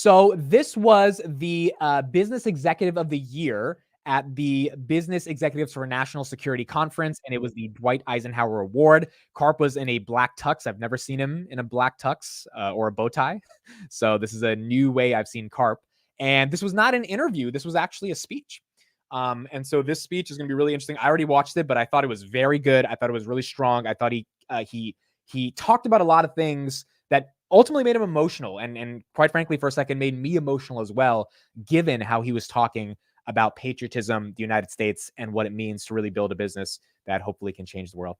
So this was the Business Executive of the Year at the Business Executives for National Security Conference, and it was the Dwight Eisenhower Award. Karp was in a black tux. I've never seen him in a black tux or a bow tie. So this is a new way I've seen Karp. And this was not an interview. This was actually a speech. And so this speech is going to be really interesting. I already watched it, but I thought it was very good. I thought it was really strong. I thought he talked about a lot of things that ultimately made him emotional, and quite frankly, for a second, made me emotional as well, given how he was talking about patriotism, the United States, and what it means to really build a business that hopefully can change the world.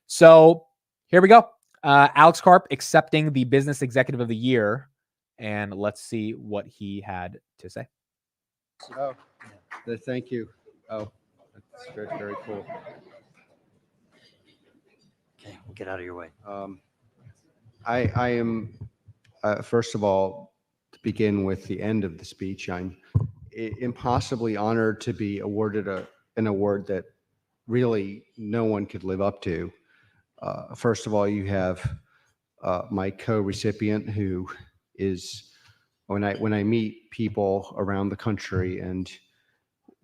So here we go. Alex Karp accepting the Business Executive of the Year, and let's see what he had to say. Oh, thank you. Oh, that's very, very cool. Okay, we'll get out of your way. I am, first of all, to begin with the end of the speech, I'm impossibly honored to be awarded an award that really no one could live up to. First of all, you have my co-recipient, who is, when I meet people around the country and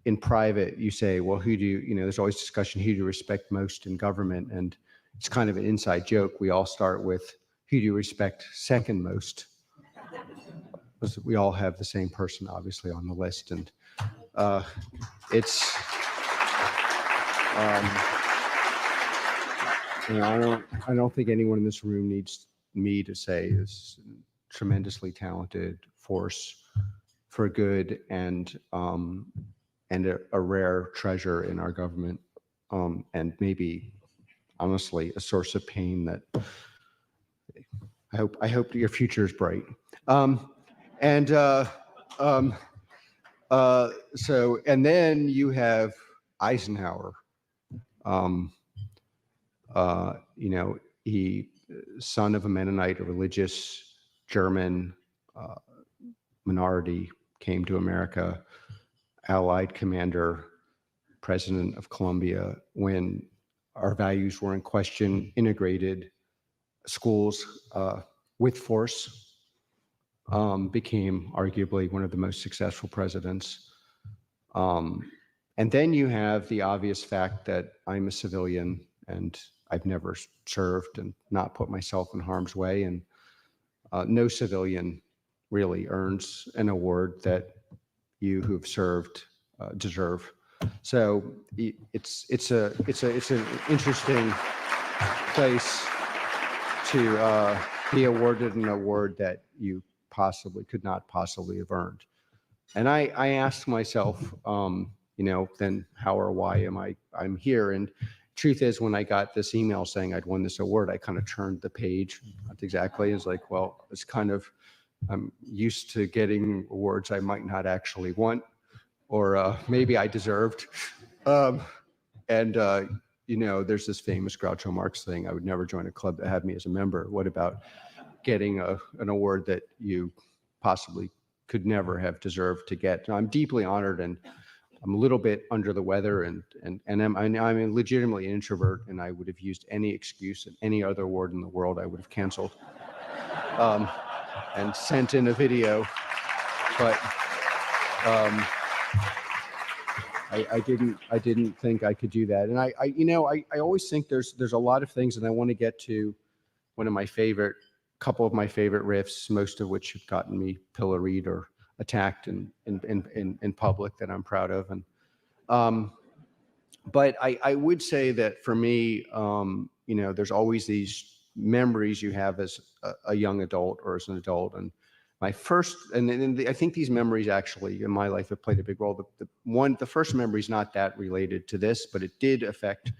in private, you say, well, who do you know, there's always discussion, who do you respect most in government? And it's kind of an inside joke. We all start with, who do you respect second most? Because we all have the same person, obviously, on the list. And it's, I don't think anyone in this room needs me to say is tremendously talented force for good, and a rare treasure in our government, and maybe honestly a source of pain that I hope your future is bright. So, and then you have Eisenhower. You know, he, son of a Mennonite, a religious German minority, came to America, Allied commander, president of Columbia, when our values were in question, integrated schools with force, became arguably one of the most successful presidents. And then you have the obvious fact that I'm a civilian and I've never served and not put myself in harm's way. And no civilian really earns an award that you who've served deserve. So it's an interesting place to be awarded an award that you could not possibly have earned. And I asked myself, you know, then how or why I'm here? And truth is, when I got this email saying I'd won this award, I kind of turned the page. Not exactly. It's like, well, it's kind of, I'm used to getting awards I might not actually want, or maybe I deserved. You know, there's this famous Groucho Marx thing, I would never join a club that had me as a member. What about getting an award that you possibly could never have deserved to get? And I'm deeply honored, and I'm a little bit under the weather, and I'm legitimately an introvert, and I would have used any excuse and any other award in the world I would have canceled and sent in a video, but I didn't think I could do that. And I always think there's a lot of things, and I want to get to couple of my favorite riffs, most of which have gotten me pilloried or attacked in public, that I'm proud of. And but I would say that for me, you know, there's always these memories you have as a young adult or as an adult. And my first, I think these memories actually in my life have played a big role. The first memory is not that related to this, but it did affect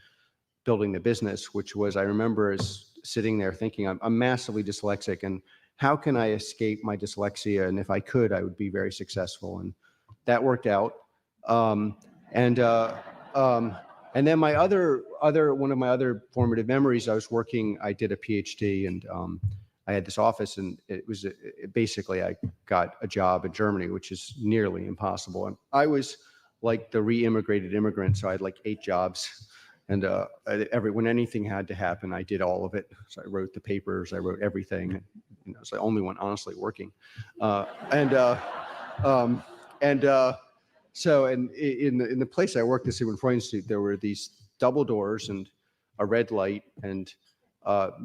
building the business, which was, I remember as sitting there thinking, I'm massively dyslexic, and how can I escape my dyslexia? And if I could, I would be very successful. And that worked out. And then my one of my other formative memories, I did a PhD, and I had this office, and it was basically I got a job in Germany, which is nearly impossible. And I was like the re-immigrated immigrant, so I had like 8 jobs. And when anything had to happen, I did all of it. So I wrote the papers, I wrote everything. I was the only one honestly working. So in the place I worked, the Sigmund Freud Institute, there were these double doors and a red light, and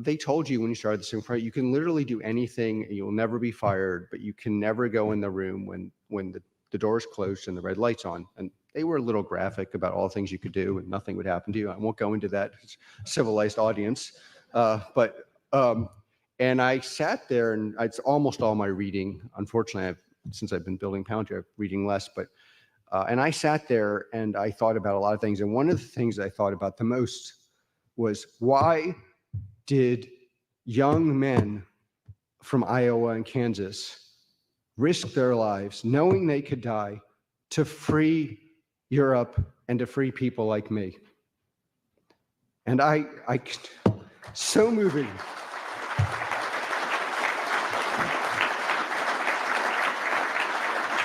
they told you when you started the Sigmund Freud, you can literally do anything and you'll never be fired, but you can never go in the room when the door's closed and the red light's on. And they were a little graphic about all the things you could do and nothing would happen to you. I won't go into that civilized audience, and I sat there, and it's almost all my reading. Unfortunately, since I've been building Palantir, I'm reading less, but and I sat there and I thought about a lot of things. And one of the things I thought about the most was, why did young men from Iowa and Kansas risk their lives knowing they could die to free Europe and to free people like me? And I so moving.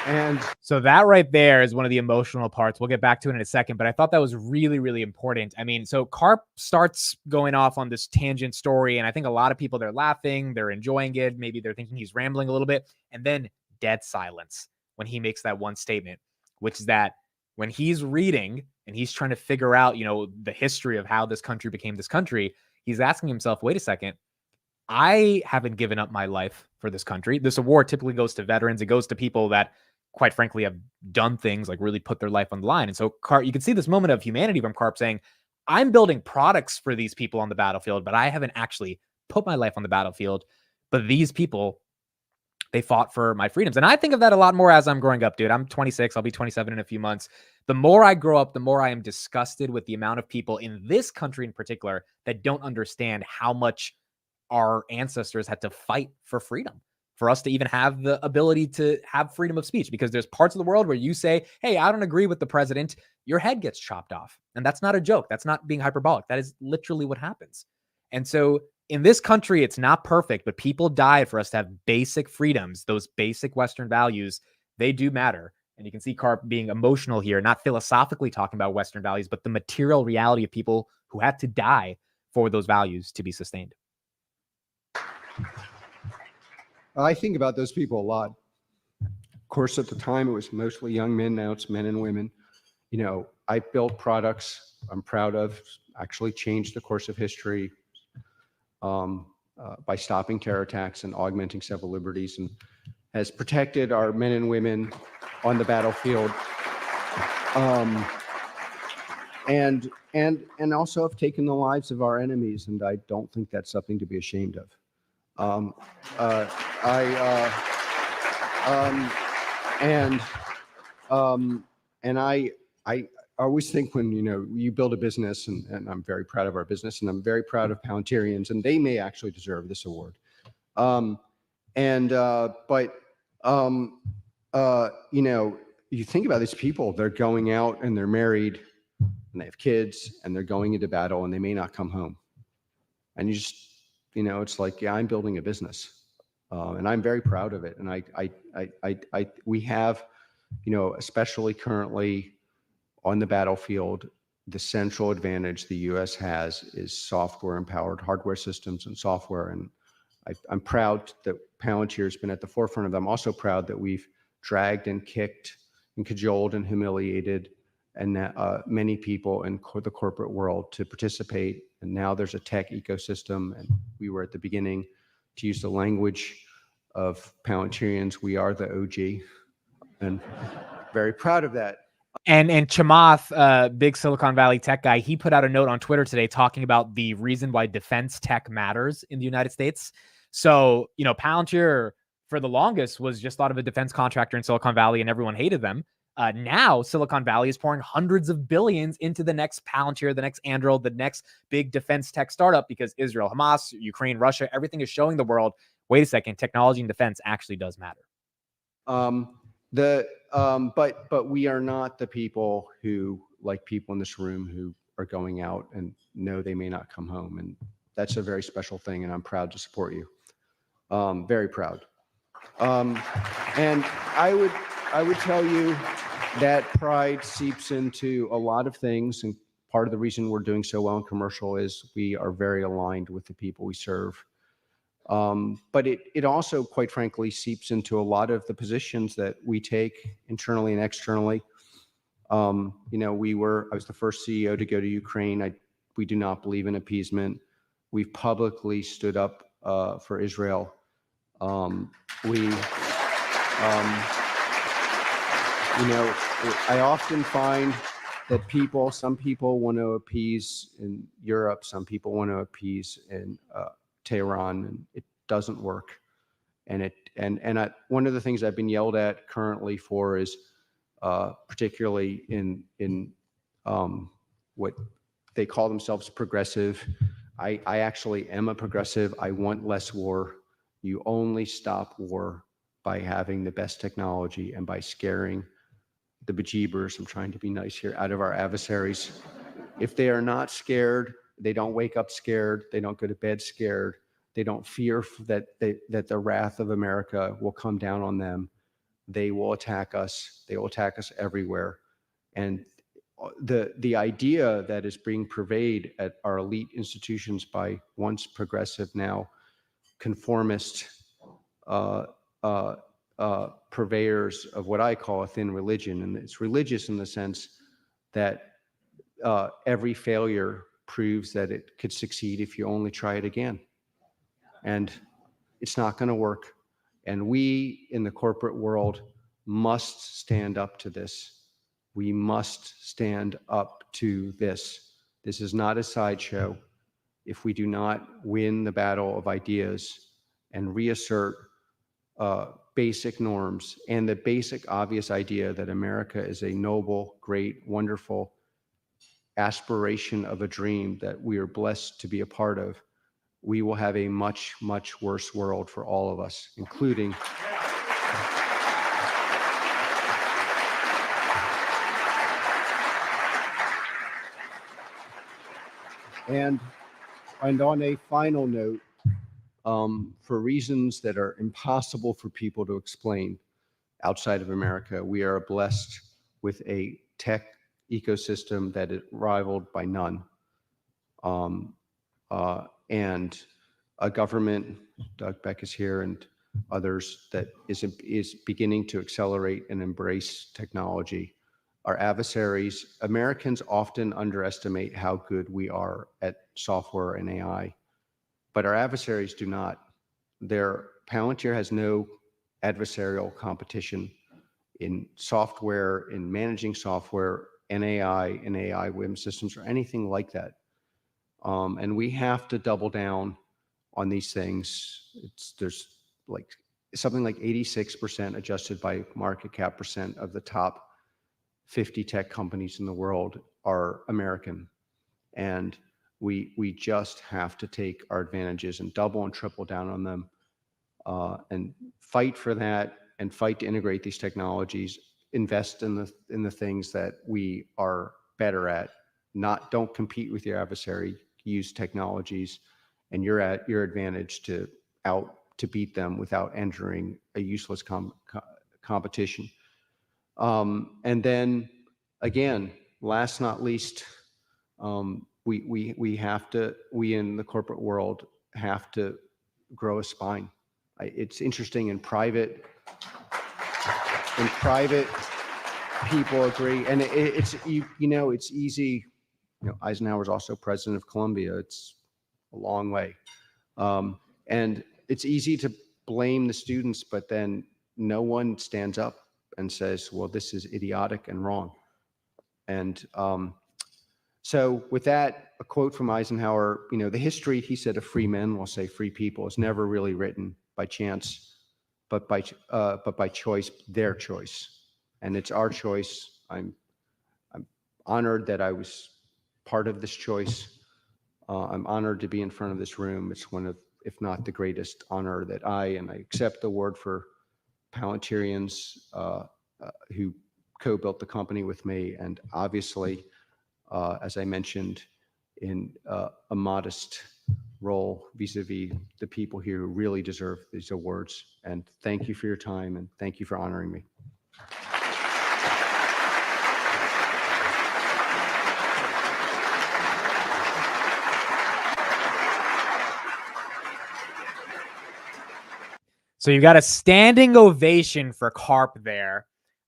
And so that right there is one of the emotional parts. We'll get back to it in a second, but I thought that was really, really important. I mean, so Karp starts going off on this tangent story, and I think a lot of people, they're laughing, they're enjoying it. Maybe they're thinking he's rambling a little bit, and then dead silence when he makes that one statement, which is that when he's reading and he's trying to figure out, the history of how this country became this country, he's asking himself, wait a second, I haven't given up my life for this country. This award typically goes to veterans. It goes to people that, quite frankly, have done things like really put their life on the line. And so Karp, you can see this moment of humanity from Karp saying, I'm building products for these people on the battlefield, but I haven't actually put my life on the battlefield. But these people, they fought for my freedoms. And I think of that a lot more as I'm growing up, dude. I'm 26. I'll be 27 in a few months. The more I grow up, the more I am disgusted with the amount of people in this country in particular that don't understand how much our ancestors had to fight for freedom, for us to even have the ability to have freedom of speech. Because there's parts of the world where you say, hey, I don't agree with the president, your head gets chopped off. And that's not a joke. That's not being hyperbolic. That is literally what happens. And so in this country, it's not perfect, but people died for us to have basic freedoms. Those basic Western values, they do matter. And you can see Karp being emotional here, not philosophically talking about Western values, but the material reality of people who had to die for those values to be sustained. I think about those people a lot. Of course, at the time, it was mostly young men. Now it's men and women. I built products I'm proud of, actually changed the course of history by stopping terror attacks and augmenting civil liberties, and has protected our men and women on the battlefield. And also have taken the lives of our enemies, and I don't think that's something to be ashamed of. I always think when you build a business, and I'm very proud of our business, and I'm very proud of Palantirians, and they may actually deserve this award. You think about these people, they're going out and they're married and they have kids and they're going into battle and they may not come home. And you just, it's like, yeah, I'm building a business, and I'm very proud of it. And we have, especially currently on the battlefield, the central advantage the U.S. has is software-empowered hardware systems and software. And I'm proud that Palantir has been at the forefront of them. I'm also proud that we've dragged and kicked and cajoled and humiliated and many people in the corporate world to participate. And now there's a tech ecosystem, and we were at the beginning, to use the language of Palantirians, we are the OG, and very proud of that. And Chamath, big Silicon Valley tech guy, he put out a note on Twitter today talking about the reason why defense tech matters in the United States. So, Palantir for the longest was just thought of a defense contractor in Silicon Valley, and everyone hated them. Now Silicon Valley is pouring hundreds of billions into the next Palantir, the next Anduril, the next big defense tech startup, because Israel, Hamas, Ukraine, Russia, everything is showing the world, wait a second, technology and defense actually does matter. But we are not the people who, like people in this room, who are going out and know they may not come home. And that's a very special thing, and I'm proud to support you. Very proud. And I would tell you that pride seeps into a lot of things, and part of the reason we're doing so well in commercial is we are very aligned with the people we serve. But it also, quite frankly, seeps into a lot of the positions that we take internally and externally. I was the first CEO to go to Ukraine. We do not believe in appeasement. We've publicly stood up for Israel. I often find that some people want to appease in Europe, some people want to appease in Tehran, and it doesn't work. One of the things I've been yelled at currently for is, particularly in what they call themselves progressive. I actually am a progressive. I want less war. You only stop war by having the best technology and by scaring the bejeebers, I'm trying to be nice here, out of our adversaries. If they are not scared, they don't wake up scared, they don't go to bed scared, they don't fear that the wrath of America will come down on them, they will attack us. They will attack us everywhere. And the idea that is being purveyed at our elite institutions by once progressive, now conformist purveyors of what I call a thin religion. And it's religious in the sense that every failure proves that it could succeed if you only try it again. And it's not going to work. And we in the corporate world must stand up to this. We must stand up to this. This is not a sideshow. If we do not win the battle of ideas and reassert basic norms and the basic obvious idea that America is a noble, great, wonderful aspiration of a dream that we are blessed to be a part of, we will have a much, much worse world for all of us, including and on a final note, for reasons that are impossible for people to explain outside of America, we are blessed with a tech ecosystem that is rivaled by none. And a government, Doug Beck is here, and others, that is beginning to accelerate and embrace technology. Our adversaries, Americans often underestimate how good we are at software and AI, but our adversaries do not. Palantir has no adversarial competition in software, in managing software, and AI WIM systems, or anything like that. And we have to double down on these things. There's like something like 86% adjusted by market cap percent of the top 50 tech companies in the world are American. And we just have to take our advantages and double and triple down on them, and fight for that, and fight to integrate these technologies, invest in the things that we are better at. Don't compete with your adversary, use technologies and you're at your advantage to beat them without entering a useless competition. And then again, last not least, we in the corporate world have to grow a spine. It's interesting, in private people agree, and it's easy. Eisenhower's also president of Columbia. It's a long way, and it's easy to blame the students, but then no one stands up and says, well, this is idiotic and wrong. And so with that, a quote from Eisenhower, the history, he said, of free men, we'll say free people, is never really written by chance, but by choice, their choice. And it's our choice. I'm honored that I was part of this choice. I'm honored to be in front of this room. It's one of, if not the greatest honor that and I accept the award for Palantirians who co-built the company with me, and obviously, as I mentioned, in a modest role vis-a-vis the people here who really deserve these awards. And thank you for your time, and thank you for honoring me. So you got a standing ovation for Karp there.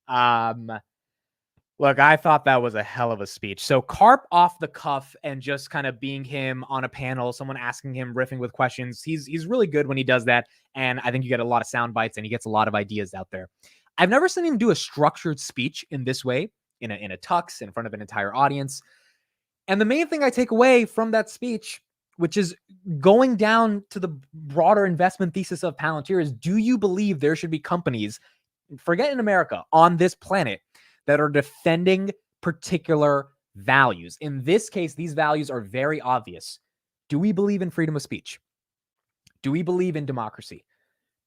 Look, I thought that was a hell of a speech. So Karp off the cuff and just kind of being him on a panel, someone asking him, riffing with questions. He's really good when he does that. And I think you get a lot of sound bites and he gets a lot of ideas out there. I've never seen him do a structured speech in this way, in a tux, in front of an entire audience. And the main thing I take away from that speech, which is going down to the broader investment thesis of Palantir, is do you believe there should be companies, forget in America, on this planet that are defending particular values? In this case, these values are very obvious. Do we believe in freedom of speech? Do we believe in democracy?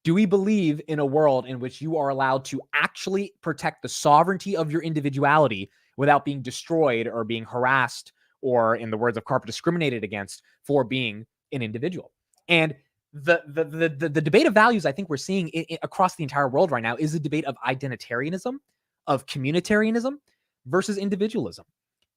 Do we believe in a world in which you are allowed to actually protect the sovereignty of your individuality without being destroyed or being harassed or, in the words of Karp, discriminated against for being an individual? And the debate of values I think we're seeing across the entire world right now is a debate of identitarianism, of communitarianism versus individualism.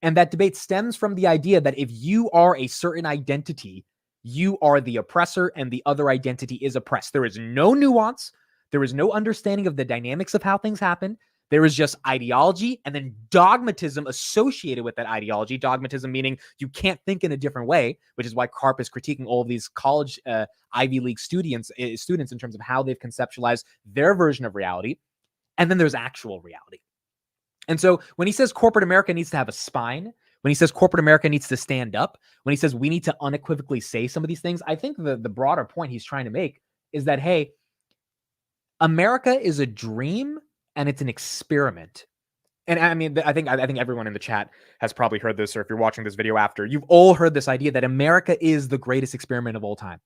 And that debate stems from the idea that if you are a certain identity, you are the oppressor and the other identity is oppressed. There is no nuance. There is no understanding of the dynamics of how things happen. There is just ideology and then dogmatism associated with that ideology. Dogmatism meaning you can't think in a different way, which is why Karp is critiquing all of these college Ivy League students in terms of how they've conceptualized their version of reality. And then there's actual reality. And so when he says corporate America needs to have a spine, when he says corporate America needs to stand up, when he says we need to unequivocally say some of these things, I think the broader point he's trying to make is that, hey, America is a dream and it's an experiment. And I mean, I think everyone in the chat has probably heard this, or if you're watching this video after, you've all heard this idea that America is the greatest experiment of all time.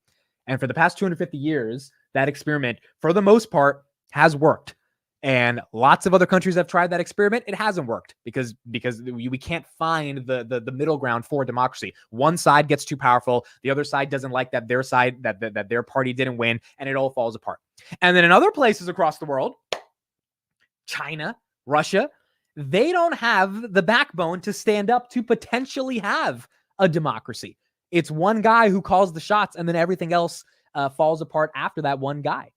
And for the past 250 years, that experiment, for the most part, has worked. And lots of other countries have tried that experiment. It hasn't worked because we can't find the middle ground for democracy. One side gets too powerful. The other side doesn't like that their side, that their party didn't win, and it all falls apart. And then in other places across the world, China, Russia, they don't have the backbone to stand up to potentially have a democracy. It's one guy who calls the shots, and then everything else falls apart after that one guy,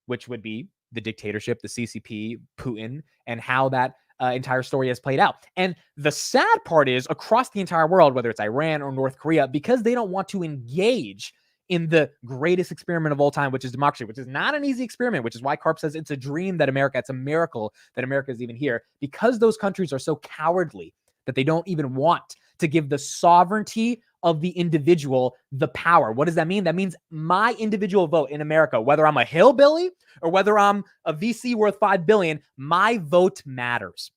which would be the dictatorship, the CCP, Putin, and how that entire story has played out. And the sad part is across the entire world, whether it's Iran or North Korea, because they don't want to engage in the greatest experiment of all time, which is democracy, which is not an easy experiment, which is why Karp says it's a dream that it's a miracle that America is even here, because those countries are so cowardly that they don't even want to give the sovereignty of the individual the power. What does that mean? That means my individual vote in America, whether I'm a hillbilly or whether I'm a VC worth $5 billion, my vote matters.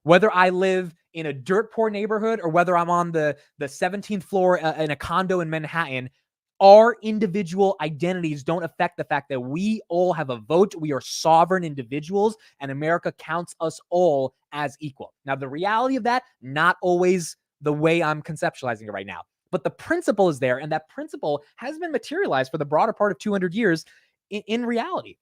Whether I live in a dirt poor neighborhood or whether I'm on the 17th floor in a condo in Manhattan, our individual identities don't affect the fact that we all have a vote. We are sovereign individuals, and America counts us all as equal. Now, the reality of that, not always the way I'm conceptualizing it right now, but the principle is there, and that principle has been materialized for the broader part of 200 years in reality.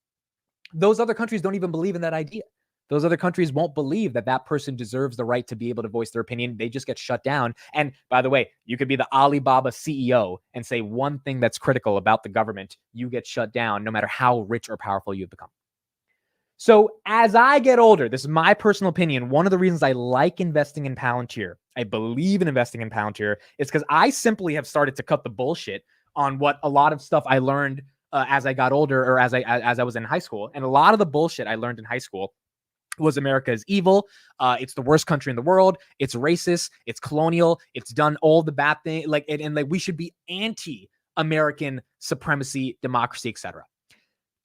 Those other countries don't even believe in that idea. Those other countries won't believe that that person deserves the right to be able to voice their opinion. They just get shut down. And by the way, you could be the Alibaba CEO and say one thing that's critical about the government. You get shut down no matter how rich or powerful you've become. So as I get older, this is my personal opinion, one of the reasons I like investing in Palantir, I believe in investing in Palantir, is because I simply have started to cut the bullshit on what a lot of stuff I learned as I got older or as I was in high school. And a lot of the bullshit I learned in high school was America is evil. It's the worst country in the world. It's racist. It's colonial. It's done all the bad things. And we should be anti-American supremacy, democracy, etc.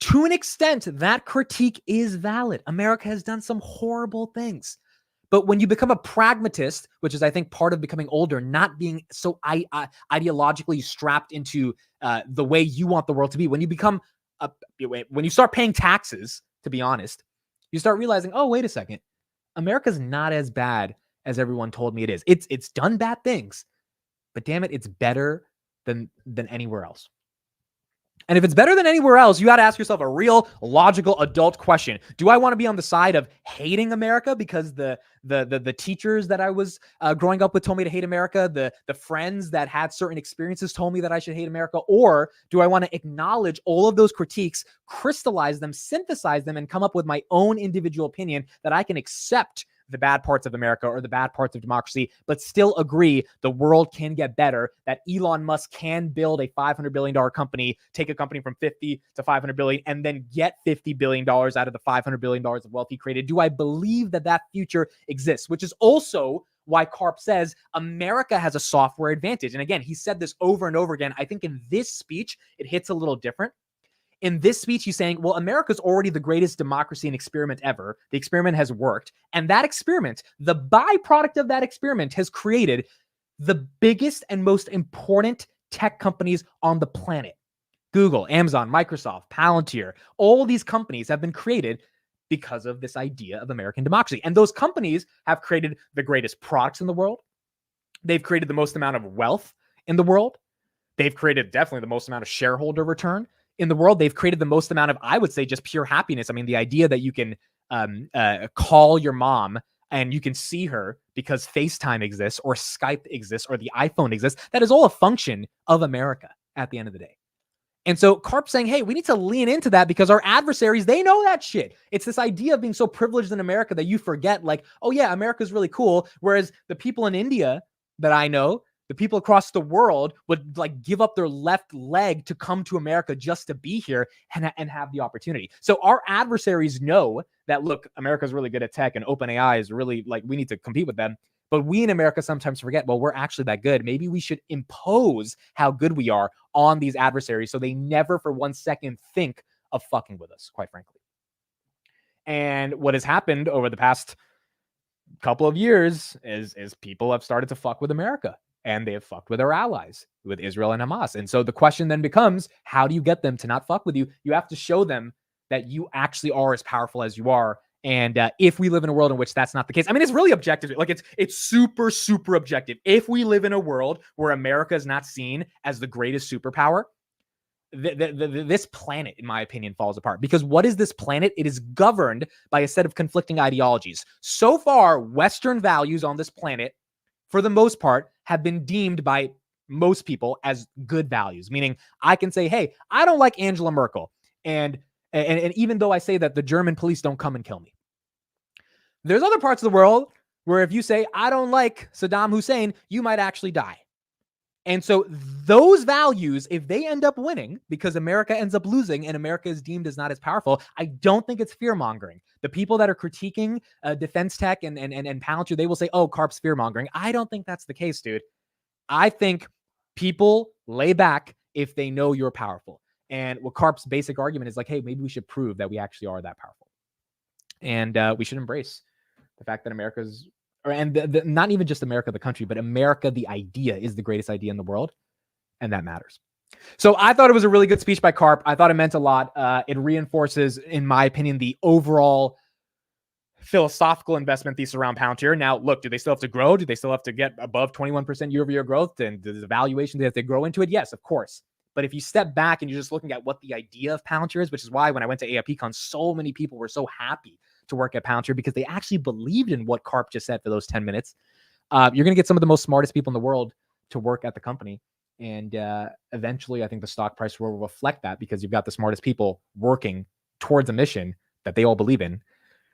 To an extent, that critique is valid. America has done some horrible things. But when you become a pragmatist, which is, I think, part of becoming older, not being so ideologically strapped into the way you want the world to be, when you start paying taxes, to be honest, you start realizing, oh, wait a second, America's not as bad as everyone told me it is. It's done bad things, but damn it, it's better than anywhere else. And if it's better than anywhere else, you got to ask yourself a real logical adult question. Do I want to be on the side of hating America because the teachers that I was growing up with told me to hate America, the friends that had certain experiences told me that I should hate America? Or do I want to acknowledge all of those critiques, crystallize them, synthesize them, and come up with my own individual opinion that I can accept the bad parts of America or the bad parts of democracy, but still agree the world can get better, that Elon Musk can build a $500 billion company, take a company from 50 to 500 billion, and then get $50 billion out of the $500 billion of wealth he created? Do I believe that that future exists? Which is also why Karp says America has a software advantage. And again, he said this over and over again. I think in this speech, it hits a little different. In this speech, he's saying, well, America's already the greatest democracy and experiment ever. The experiment has worked. And that experiment, the byproduct of that experiment, has created the biggest and most important tech companies on the planet. Google, Amazon, Microsoft, Palantir, all these companies have been created because of this idea of American democracy. And those companies have created the greatest products in the world. They've created the most amount of wealth in the world. They've created definitely the most amount of shareholder return in the world. They've created the most amount of, I would say, just pure happiness. I mean, the idea that you can call your mom and you can see her because FaceTime exists or Skype exists or the iPhone exists, that is all a function of America at the end of the day. And so Karp's saying, hey, we need to lean into that because our adversaries, they know that shit. It's this idea of being so privileged in America that you forget, like, oh yeah, America's really cool. Whereas the people in India that I know, the people across the world would like give up their left leg to come to America just to be here and have the opportunity. So our adversaries know that, look, America's really good at tech and OpenAI is really like, we need to compete with them. But we in America sometimes forget, well, we're actually that good. Maybe we should impose how good we are on these adversaries so they never for 1 second think of fucking with us, quite frankly. And what has happened over the past couple of years is people have started to fuck with America. And they have fucked with our allies, with Israel and Hamas. And so the question then becomes, how do you get them to not fuck with you? You have to show them that you actually are as powerful as you are. And if we live in a world in which that's not the case, I mean, it's really objective. Like it's super, super objective. If we live in a world where America is not seen as the greatest superpower, this planet, in my opinion, falls apart. Because what is this planet? It is governed by a set of conflicting ideologies. So far, Western values on this planet, for the most part, have been deemed by most people as good values, meaning I can say, hey, I don't like Angela Merkel. And even though I say that the German police don't come and kill me, there's other parts of the world where if you say, I don't like Saddam Hussein, you might actually die. And so those values, if they end up winning because America ends up losing and America is deemed as not as powerful, I don't think it's fear mongering. The people that are critiquing defense tech and Palantir, they will say, oh, Karp's fear mongering. I don't think that's the case, dude. I think people lay back if they know you're powerful. And what Karp's basic argument is like, hey, maybe we should prove that we actually are that powerful. And we should embrace the fact that America's, not even just America, the country, but America, the idea, is the greatest idea in the world. And that matters. So I thought it was a really good speech by Karp. I thought it meant a lot. It reinforces, in my opinion, the overall philosophical investment thesis around Palantir. Now, look, do they still have to grow? Do they still have to get above 21% year-over-year growth? And does the valuation, they have to grow into it? Yes, of course. But if you step back and you're just looking at what the idea of Palantir is, which is why when I went to AIPCon, so many people were so happy to work at Palantir because they actually believed in what Karp just said for those 10 minutes. You're going to get some of the most smartest people in the world to work at the company. And eventually, I think the stock price will reflect that because you've got the smartest people working towards a mission that they all believe in.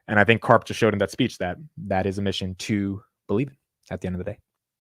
And I think Karp just showed in that speech that that is a mission to believe in at the end of the day.